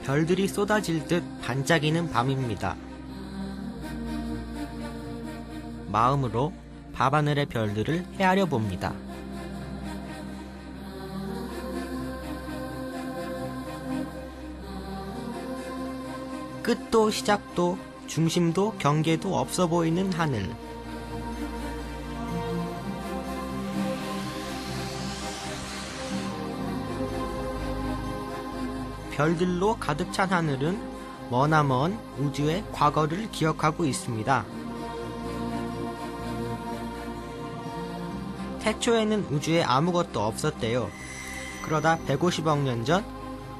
별들이 쏟아질 듯 반짝이는 밤입니다. 마음으로 밤하늘의 별들을 헤아려 봅니다. 끝도 시작도 중심도 경계도 없어 보이는 하늘. 별들로 가득 찬 하늘은 머나먼 우주의 과거를 기억하고 있습니다. 태초에는 우주에 아무것도 없었대요. 그러다 150억 년 전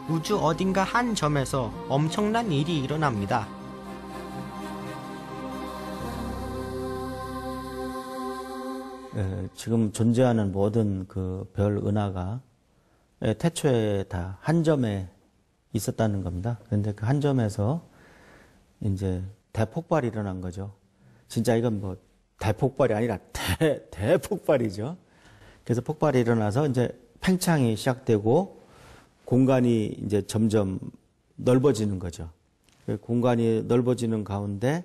우주 어딘가 한 점에서 엄청난 일이 일어납니다. 지금 존재하는 모든 그 별 은하가 태초에 다 한 점에 있었다는 겁니다. 그런데 그 한 점에서 이제 대폭발이 일어난 거죠. 진짜 이건 뭐 대폭발이 아니라 대폭발이죠. 그래서 폭발이 일어나서 이제 팽창이 시작되고 공간이 이제 점점 넓어지는 거죠. 공간이 넓어지는 가운데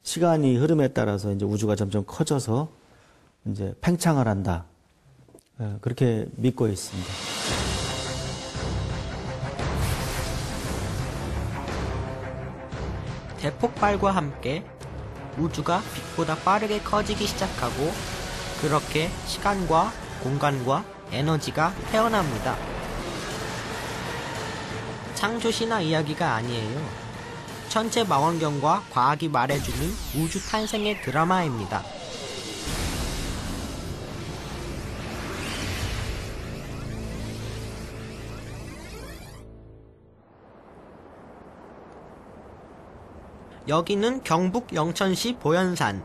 시간이 흐름에 따라서 이제 우주가 점점 커져서 이제 팽창을 한다. 그렇게 믿고 있습니다. 대폭발과 함께 우주가 빛보다 빠르게 커지기 시작하고 그렇게 시간과 공간과 에너지가 태어납니다. 창조신화 이야기가 아니에요. 천체 망원경과 과학이 말해주는 우주 탄생의 드라마입니다. 여기는 경북 영천시 보현산.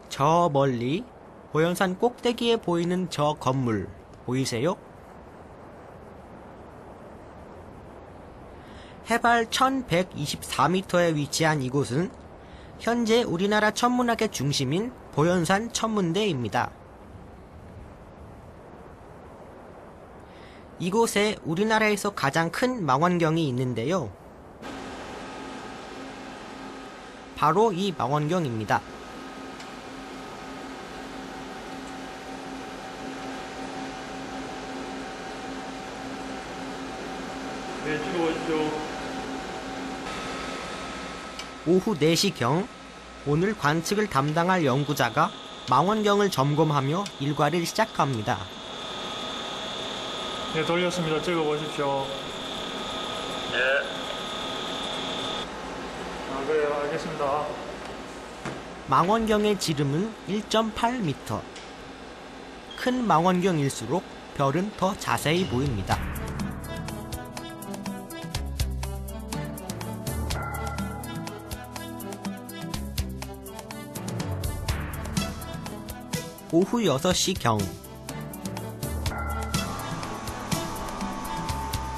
저 멀리 보현산 꼭대기에 보이는 저 건물 보이세요? 해발 1124m에 위치한 이곳은 현재 우리나라 천문학의 중심인 보현산 천문대입니다. 이곳에 우리나라에서 가장 큰 망원경이 있는데요. 바로 이 망원경입니다. 네, 찍어보십시오. 오후 4시경 오늘 관측을 담당할 연구자가 망원경을 점검하며 일과를 시작합니다. 네, 돌렸습니다. 찍어보십시오. 예. 아, 그래요. 알겠습니다. 망원경의 지름은 1.8m. 큰 망원경일수록 별은 더 자세히 보입니다. 오후 6시경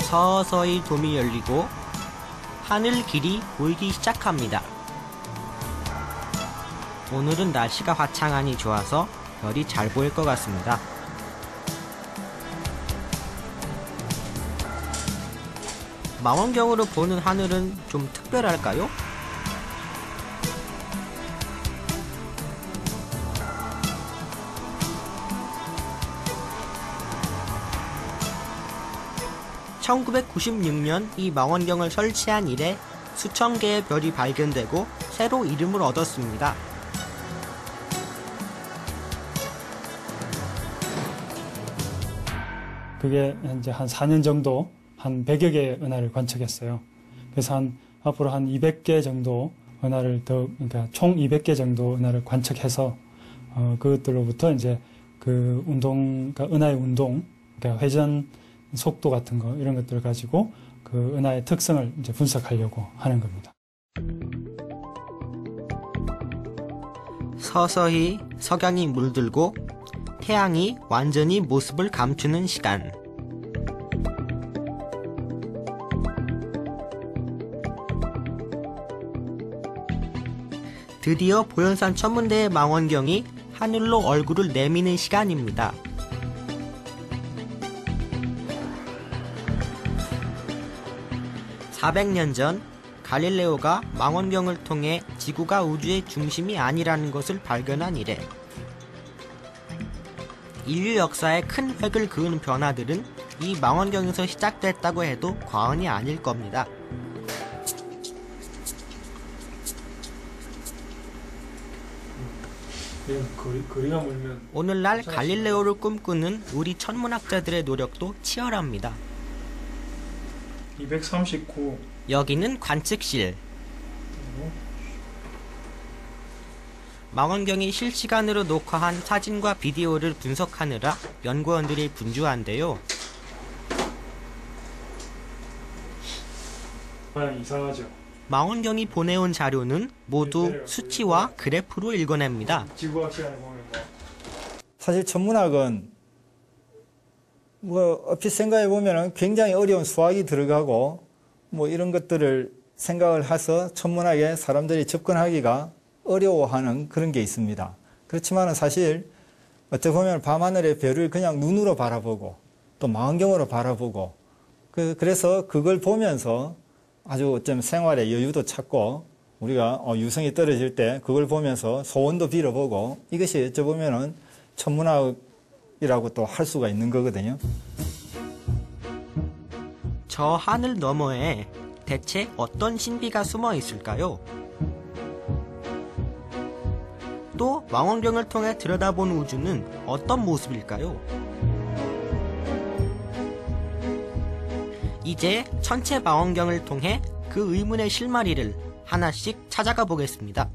서서히 돔이 열리고 하늘 길이 보이기 시작합니다. 오늘은 날씨가 화창하니 좋아서 별이 잘 보일 것 같습니다. 망원경으로 보는 하늘은 좀 특별할까요? (1996년) 이 망원경을 설치한 이래 수천 개의 별이 발견되고 새로 이름을 얻었습니다. 그게 이제 한 4년 정도 한 100여 개의 은하를 관측했어요. 그래서 앞으로 한 200개 정도 은하를 그러니까 총 200개 정도 은하를 관측해서 그것들로부터 이제 그 그러니까 은하의 운동, 그러니까 회전 속도 같은 거 이런 것들을 가지고 그 은하의 특성을 이제 분석하려고 하는 겁니다. 서서히 석양이 물들고 태양이 완전히 모습을 감추는 시간. 드디어 보현산 천문대의 망원경이 하늘로 얼굴을 내미는 시간입니다. 400년 전 갈릴레오가 망원경을 통해 지구가 우주의 중심이 아니라는 것을 발견한 이래 인류 역사에 큰 획을 그은 변화들은 이 망원경에서 시작됐다고 해도 과언이 아닐 겁니다. 거리가 멀면 오늘날 갈릴레오를 꿈꾸는 우리 천문학자들의 노력도 치열합니다. 239. 여기는 관측실. 망원경이 실시간으로 녹화한 사진과 비디오를 분석하느라 연구원들이 분주한데요. 이상하죠. 망원경이 보내온 자료는 모두 수치와 그래프로 읽어냅니다. 지구학 시간에 보면 사실 천문학은 얼핏 생각해 보면 굉장히 어려운 수학이 들어가고 이런 것들을 생각을 해서 천문학에 사람들이 접근하기가 어려워하는 그런 게 있습니다. 그렇지만 사실 어떻게 보면 밤하늘의 별을 그냥 눈으로 바라보고 또 망원경으로 바라보고 그래서 그걸 보면서 아주 어쩜 생활의 여유도 찾고 우리가 유성이 떨어질 때 그걸 보면서 소원도 빌어보고 이것이 어쩌보면은 천문학이라고 또 할 수가 있는 거거든요. 저 하늘 너머에 대체 어떤 신비가 숨어 있을까요? 또 망원경을 통해 들여다본 우주는 어떤 모습일까요? 이제 천체 망원경을 통해 그 의문의 실마리를 하나씩 찾아가 보겠습니다.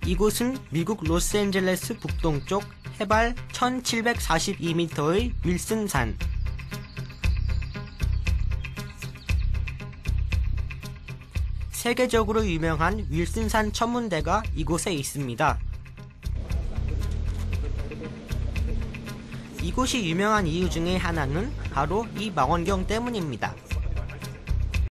이곳은 미국 로스앤젤레스 북동쪽 해발 1742m의 윌슨산. 세계적으로 유명한 윌슨산 천문대가 이곳에 있습니다. 이곳이 유명한 이유 중에 하나는 바로 이 망원경 때문입니다.